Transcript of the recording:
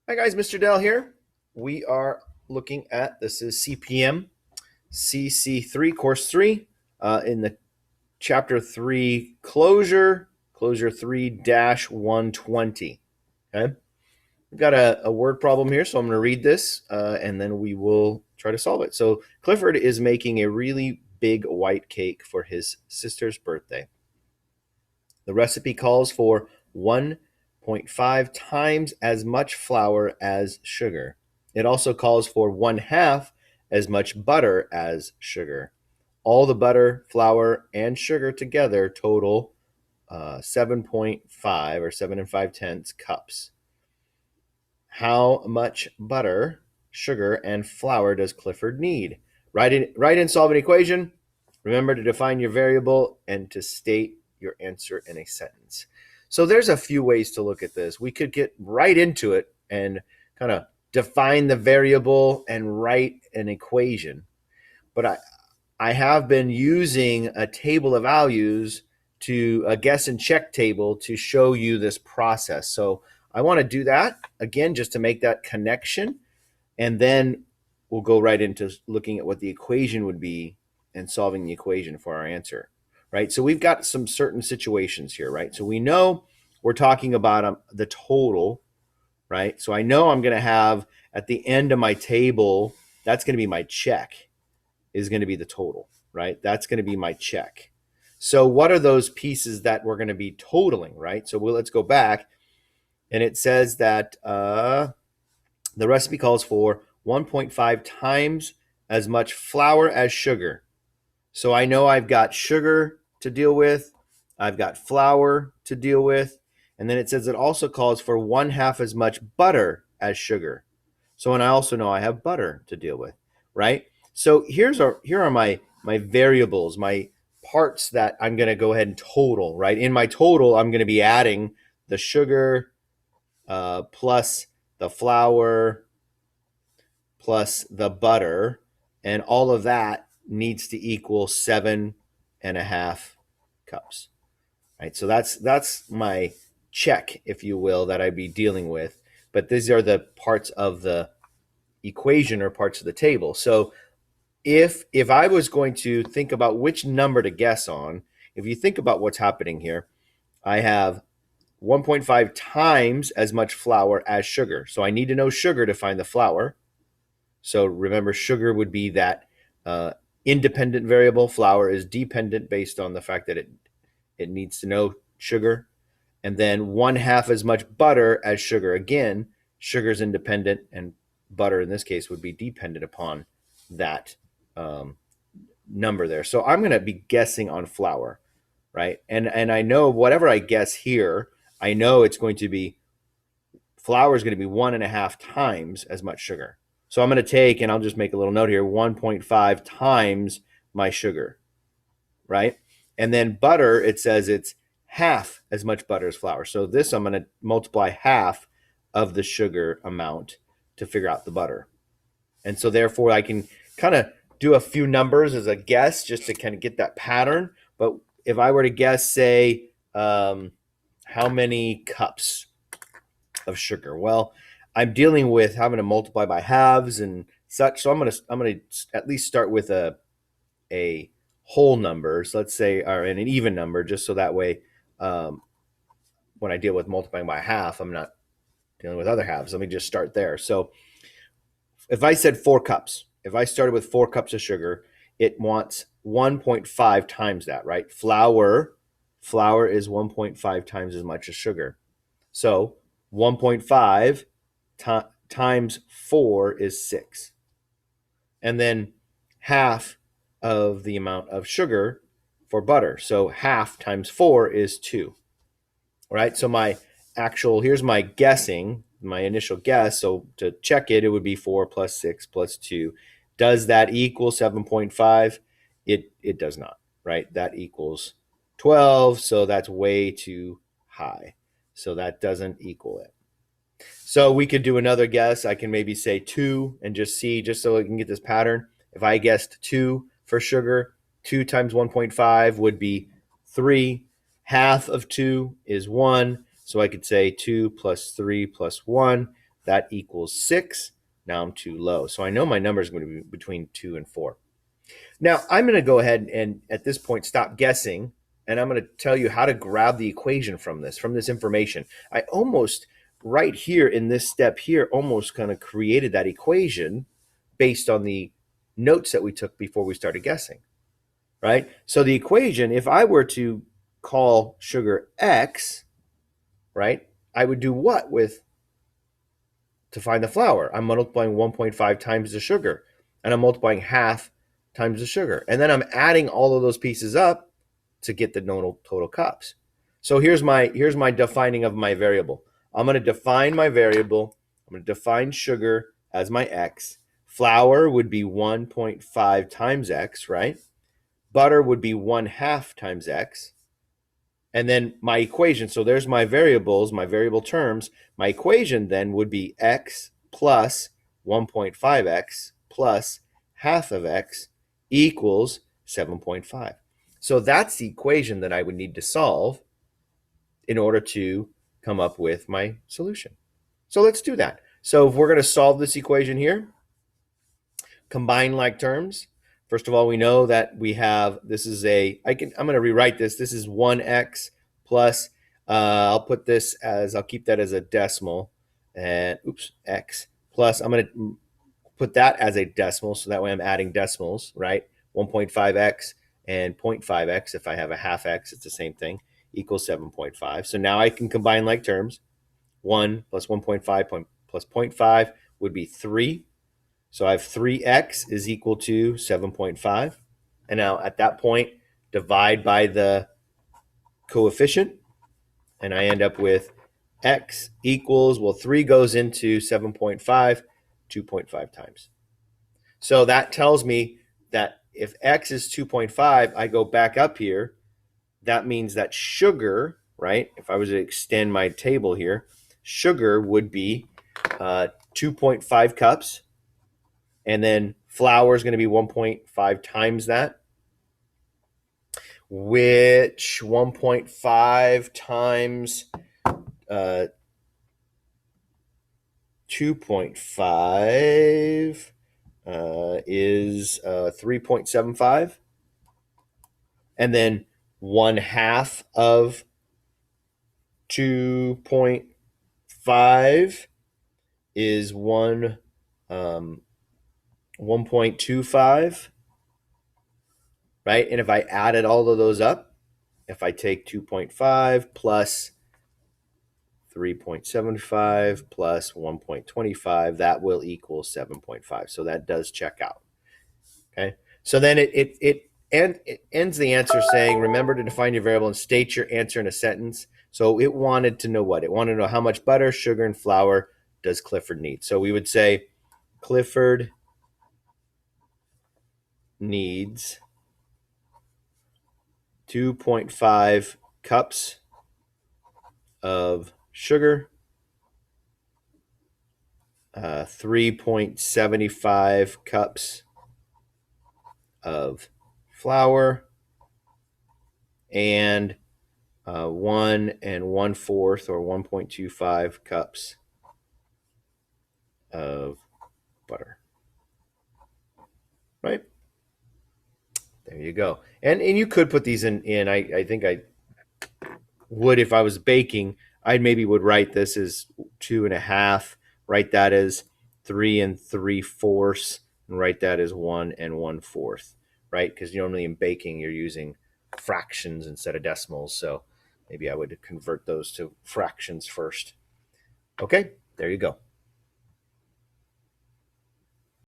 Hi guys, Mr. Dell here. We are looking at this is CPM CC3 course 3 in the chapter 3 closure 3-120. Okay, we've got a word problem here, so I'm going to read this and then we will try to solve it. So Clifford is making a really big white cake for his sister's birthday. The recipe calls for 1.5 times as much flour as sugar. It also calls for 1/2 as much butter as sugar. All the butter, flour, and sugar together total 7.5 or 7 and 5/10 cups. How much butter, sugar, and flour does Clifford need? Write in, solve an equation. Remember to define your variable and to state your answer in a sentence. So there's a few ways to look at this. We could get right into it and kind of define the variable and write an equation. But I have been using a table of values to a guess and check table to show you this process. So I want to do that again just to make that connection, and then we'll go right into looking at what the equation would be and solving the equation for our answer, right? So we've got some certain situations here, right? So we know we're talking about the total, right? So I know I'm going to have at the end of my table, that's going to be my check, is going to be the total, right? That's going to be my check. So what are those pieces that we're going to be totaling, right? So let's go back, and it says that the recipe calls for 1.5 times as much flour as sugar. So I know I've got sugar to deal with, I've got flour to deal with, and then it says it also calls for 1/2 as much butter as sugar. So, and I also know I have butter to deal with, right? So here are my variables, my parts that I'm going to go ahead and total, right? In my total, I'm going to be adding the sugar plus the flour plus the butter, and all of that needs to equal 7.5 cups. Right, so that's my check, if you will, that I'd be dealing with. But these are the parts of the equation or parts of the table. So if I was going to think about which number to guess on, if you think about what's happening here, I have 1.5 times as much flour as sugar. So I need to know sugar to find the flour. So remember, sugar would be that independent variable. Flour is dependent based on the fact that it needs to know sugar. And then 1/2 as much butter as sugar. Again, sugar is independent, and butter in this case would be dependent upon that number there. So I'm going to be guessing on flour, right? And I know whatever I guess here, I know it's going to be, flour is going to be 1.5 times as much sugar. So I'm going to take, and I'll just make a little note here, 1.5 times my sugar, right? And then butter, it says it's 1/2 as much butter as flour. So this, I'm going to multiply 1/2 of the sugar amount to figure out the butter. And so therefore I can kind of do a few numbers as a guess just to kind of get that pattern. But if I were to guess, say, how many cups of sugar? Well, I'm dealing with having to multiply by halves and such. So I'm gonna at least start with a whole number. So let's say, or an even number, just so that way when I deal with multiplying by half, I'm not dealing with other halves. Let me just start there. So if I said 4 cups, if I started with 4 cups of sugar, it wants 1.5 times that, right? Flour is 1.5 times as much as sugar. So 1.5 times 4 is 6. And then 1/2 of the amount of sugar for butter. So 1/2 times 4 is 2. All right, so here's my guessing, my initial guess. So to check it, it would be 4 plus 6 plus 2. Does that equal 7.5? It does not, right? That equals 12, so that's way too high. So that doesn't equal it. So we could do another guess. I can maybe say 2 and just see, just so I can get this pattern. If I guessed 2 for sugar, 2 times 1.5 would be 3. 1/2 of 2 is 1. So I could say 2 plus 3 plus 1 That equals 6. Now I'm too low. So I know my number is going to be between 2 and 4. Now I'm going to go ahead and at this point stop guessing, and I'm going to tell you how to grab the equation from this information. I almost right here in this step here almost kind of created that equation based on the notes that we took before we started guessing, right? So the equation, if I were to call sugar X, right, I would do what with to find the flour? I'm multiplying 1.5 times the sugar, and I'm multiplying half times the sugar. And then I'm adding all of those pieces up to get the total cups. So here's my defining of my variable. I'm going to define my variable. I'm going to define sugar as my X. Flour would be 1.5 times X, right? Butter would be 1/2 times X. And then my equation, so there's my variables, my variable terms. My equation then would be X plus 1.5X plus half of X equals 7.5. So that's the equation that I would need to solve in order to come up with my solution. So let's do that. So if we're going to solve this equation here, combine like terms. First of all, we know that we have, this is I'm going to rewrite this. This is 1x plus, I'll put this as, I'll keep that as a decimal, and x plus, I'm going to put that as a decimal, so that way I'm adding decimals, right? 1.5x and 0.5x, if I have a half x, it's the same thing, equals 7.5. So now I can combine like terms. 1 plus 1.5 plus 0.5 would be 3. So I have 3x is equal to 7.5. And now at that point, divide by the coefficient, and I end up with x equals, well, 3 goes into 7.5, 2.5 times. So that tells me that if x is 2.5, I go back up here. That means that sugar, right? If I was to extend my table here, sugar would be 2.5 cups. And then flour is going to be 1.5 times that, which 1.5 times 2.5 is 3.75. And then 1/2 of 2.5 is 1.25, right? And if I added all of those up, if I take 2.5 plus 3.75 plus 1.25, that will equal 7.5. So that does check out. Okay. So then it ends the answer saying, remember to define your variable and state your answer in a sentence. So it wanted to know what? It wanted to know how much butter, sugar, and flour does Clifford need. So we would say Clifford needs 2.5 cups of sugar, 3.75 cups of flour, and 1 1/4 or 1.25 cups of butter. Right? There you go. And you could put these in I think I would, if I was baking, I maybe would write this as 2.5, write that as 3 3/4, and write that as 1 1/4, right? Because normally in baking you're using fractions instead of decimals. So maybe I would convert those to fractions first. Okay, there you go.